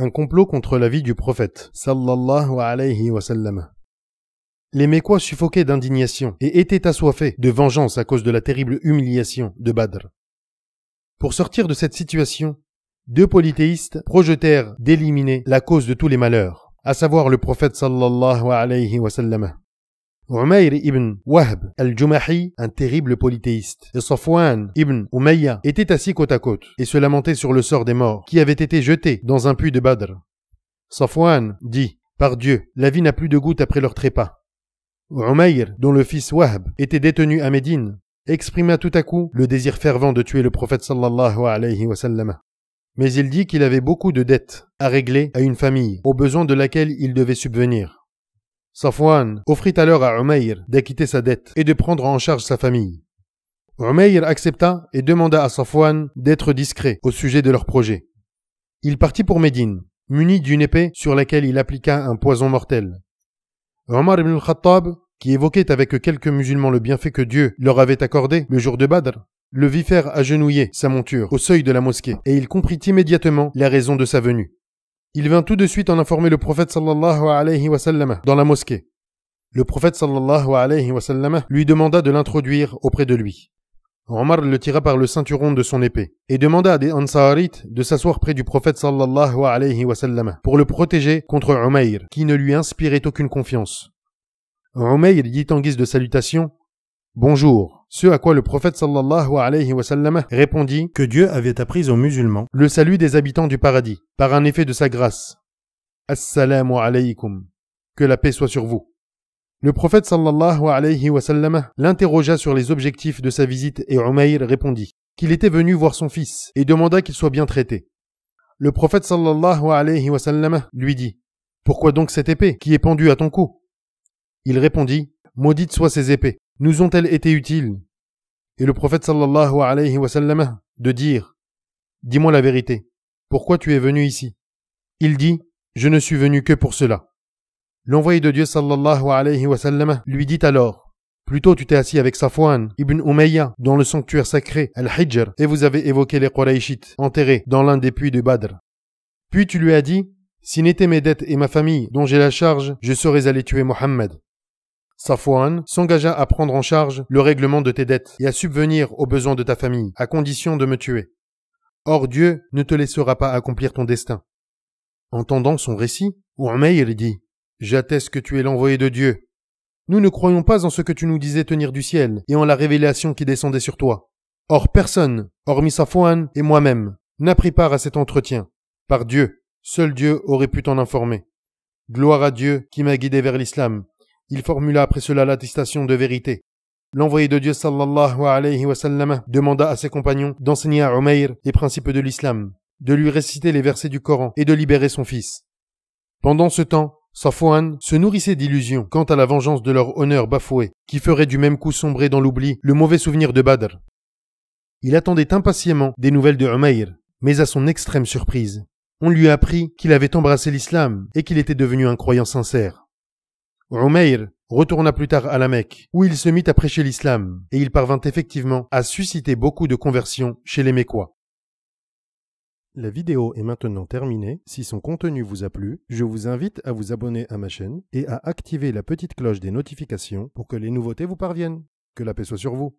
Un complot contre la vie du prophète, sallallahu alayhi wa sallam. Les Mécois suffoquaient d'indignation et étaient assoiffés de vengeance à cause de la terrible humiliation de Badr. Pour sortir de cette situation, deux polythéistes projetèrent d'éliminer la cause de tous les malheurs, à savoir le prophète sallallahu alayhi wa sallam. Umayr ibn Wahb al-Jumahi, un terrible polythéiste, et Safwan ibn Umayya étaient assis côte à côte et se lamentaient sur le sort des morts qui avaient été jetés dans un puits de Badr. Safwan dit « Par Dieu, la vie n'a plus de goutte après leur trépas ». Umayr, dont le fils Wahb était détenu à Médine, exprima tout à coup le désir fervent de tuer le prophète sallallahu alayhi wa sallam. Mais il dit qu'il avait beaucoup de dettes à régler à une famille, aux besoins de laquelle il devait subvenir. Safwan offrit alors à Umayr d'acquitter sa dette et de prendre en charge sa famille. Umayr accepta et demanda à Safwan d'être discret au sujet de leur projet. Il partit pour Médine, muni d'une épée sur laquelle il appliqua un poison mortel. Omar ibn al-Khattab, qui évoquait avec quelques musulmans le bienfait que Dieu leur avait accordé le jour de Badr, le vit faire agenouiller sa monture au seuil de la mosquée et il comprit immédiatement la raison de sa venue. Il vint tout de suite en informer le prophète sallallahu alayhi wa sallam dans la mosquée. Le prophète sallallahu alayhi wa sallam lui demanda de l'introduire auprès de lui. Omar le tira par le ceinturon de son épée et demanda à des Ansarites de s'asseoir près du prophète sallallahu alayhi wa sallam pour le protéger contre Umayr qui ne lui inspirait aucune confiance. Umayr dit en guise de salutation « Bonjour », ce à quoi le prophète sallallahu alayhi wa sallam répondit que Dieu avait appris aux musulmans le salut des habitants du paradis par un effet de sa grâce. « Assalamu alaykum » que la paix soit sur vous. Le prophète sallallahu alayhi wa sallam l'interrogea sur les objectifs de sa visite et Umayr répondit qu'il était venu voir son fils et demanda qu'il soit bien traité. Le prophète sallallahu alayhi wa sallam lui dit « Pourquoi donc cette épée qui est pendue à ton cou ?» Il répondit « Maudites soient ces épées, nous ont-elles été utiles ?» Et le prophète sallallahu alayhi wa sallam de dire « Dis-moi la vérité, pourquoi tu es venu ici ?» Il dit « Je ne suis venu que pour cela. » L'envoyé de Dieu sallallahu alayhi wa sallam lui dit alors « Plutôt tu t'es assis avec Safwan ibn Umayya dans le sanctuaire sacré Al-Hijr et vous avez évoqué les Qurayshites enterrés dans l'un des puits de Badr. Puis tu lui as dit « Si n'étaient mes dettes et ma famille dont j'ai la charge, je serais allé tuer Mohammed. » Safwan s'engagea à prendre en charge le règlement de tes dettes et à subvenir aux besoins de ta famille, à condition de me tuer. Or Dieu ne te laissera pas accomplir ton destin. Entendant son récit, Umayr dit « J'atteste que tu es l'envoyé de Dieu. Nous ne croyons pas en ce que tu nous disais tenir du ciel et en la révélation qui descendait sur toi. Or personne, hormis Safwan et moi-même, n'a pris part à cet entretien. Par Dieu, seul Dieu aurait pu t'en informer. Gloire à Dieu qui m'a guidé vers l'islam. » Il formula après cela l'attestation de vérité. L'envoyé de Dieu sallallahu alayhi wa sallam demanda à ses compagnons d'enseigner à Umayr les principes de l'islam, de lui réciter les versets du Coran et de libérer son fils. Pendant ce temps, Safwan se nourrissait d'illusions quant à la vengeance de leur honneur bafoué, qui ferait du même coup sombrer dans l'oubli le mauvais souvenir de Badr. Il attendait impatiemment des nouvelles de Umayr, mais à son extrême surprise, on lui apprit qu'il avait embrassé l'islam et qu'il était devenu un croyant sincère. Umayr retourna plus tard à la Mecque, où il se mit à prêcher l'islam, et il parvint effectivement à susciter beaucoup de conversions chez les Mécois. La vidéo est maintenant terminée. Si son contenu vous a plu, je vous invite à vous abonner à ma chaîne et à activer la petite cloche des notifications pour que les nouveautés vous parviennent. Que la paix soit sur vous.